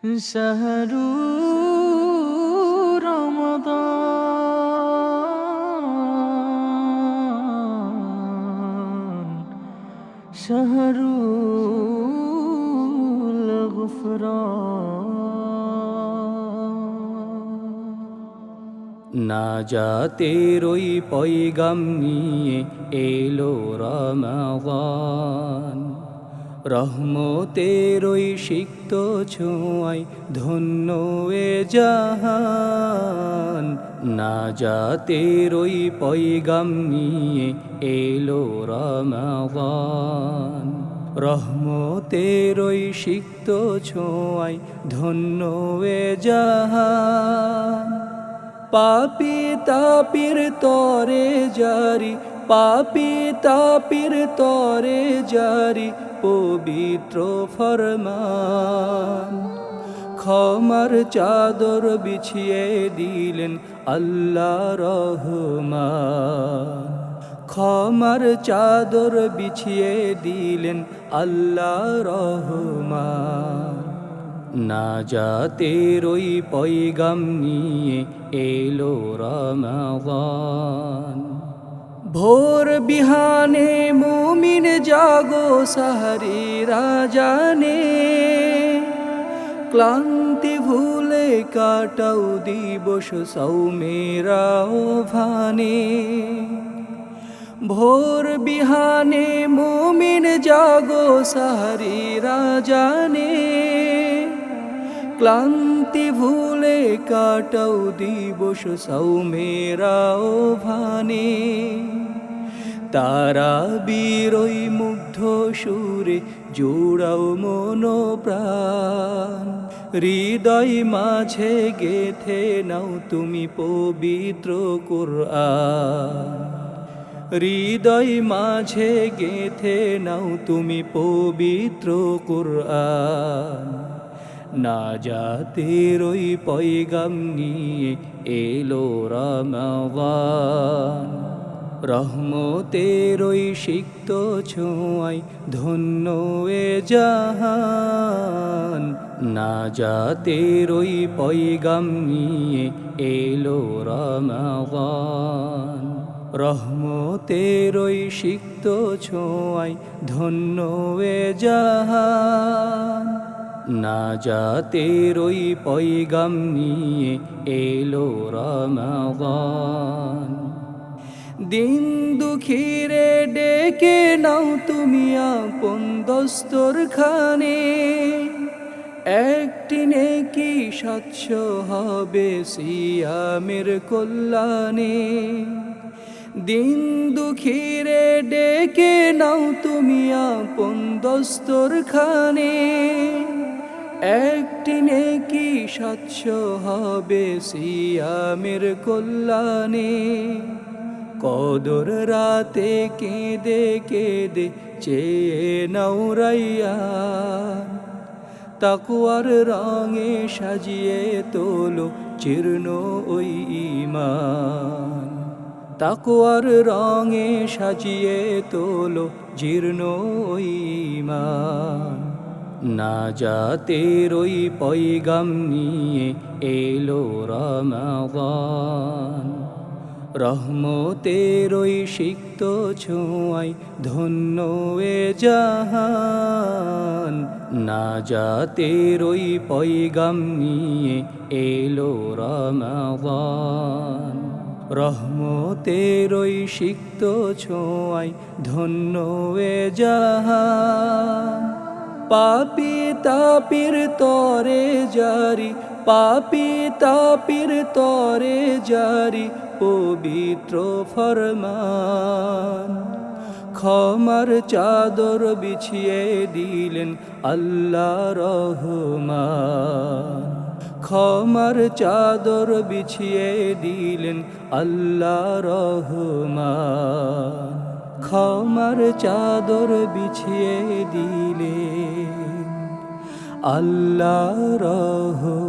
شهر رمضان شهر الغفران নাজাতের ওই পয়গাম নিয়ে এলো রমাদান, রহমতের ওই সিক্ত ছোঁয়ায় ধন্য এ জাহান। নাজাতের ওই পয়গাম নিয়ে এলো রমাদান, রহমতের ওই সিক্ত ছোঁয়ায় ধন্য এ জাহান। পাপী তাপির তরে জারি, পাপী তাপির তরে জারি পবিত্র ফরমান। ক্ষমার চাদর বিছিয়ে দিলেন আল্লাহ রহমান, ক্ষমার চাদর বিছিয়ে দিলেন আল্লাহ রহমান। নাজাতের ওই পয়গাম নিয়ে এলো রমাদান। ভোর বিহানে মুমিন জাগো সাহারি রাজানে, ক্লান্তি ভুলে কাটাও দিবস সৌমেরা ভানে। ভোর বিহানে মুমিন জাগো সাহারি রাজানে, ক্লান্তি ভুলে কাটাও দিবস সৌমেরা ভানে। তারা বীরই মুগ্ধ সুরে জোড়াও মনো প্রাণ, হৃদয় মাঝে গেথে নাও তুমি পবিত্র কুরআন। হৃদয় মাঝে গেথে নাও তুমি পবিত্র কুরআন। নাজাতের ওই পয়গাম নিয়ে এলো রমাদান, রহমতের ওই সিক্ত ছোঁয়ায় ধন্য এ জাহান। নাজাতের ওই পয়গাম নিয়ে এলো রমাদান, রহমতের ওই সিক্ত ছোঁয়ায় ধন্য এ জাহান। নাজাতের ওই পয়গাম নিয়ে এলো রমাদান। দিন দুঃখীরে ডেকে নাও তুমি আপন দস্তরখানে, একটি নেকি 700 হবে সিয়ামের কল্যাণে। দিন দুঃখীরে ডেকে নাও তুমি আপন দস্তরখানে, একটি নেকি 700 হবে সিয়ামের কল্যাণে। কদর রাতে কেঁদে কেঁদে চেয়ে নাও রাইয়ান, তাকওয়ার রঙে সাজিয়ে তোলো জীর্ণ ওই ঈমান। তাকওয়ার রঙে সাজিয়ে তোলো জীর্ণ ওই ঈমান। নাজাতের ওই পয়গাম নিয়ে এলো রমাদান, রহমতের ওই সিক্ত ছোঁয়ায় ধন্য এ জাহান। নাজাতের ওই পয়গাম নিয়ে এলো রমাদান, রহমতের ওই সিক্ত ছোঁয়ায় ধন্য এ জাহান। পাপী তাপির তরে জারি, পাপী তাপির তরে জারি পবিত্র ফরমান। ক্ষমার চাদর বিছিয়ে দিলেন আল্লাহ রহমান, ক্ষমার চাদর বিছিয়ে দিলেন আল্লাহ রহমান। ক্ষমার চাদর বিছিয়ে দিলেন আল্লাহ রহমান।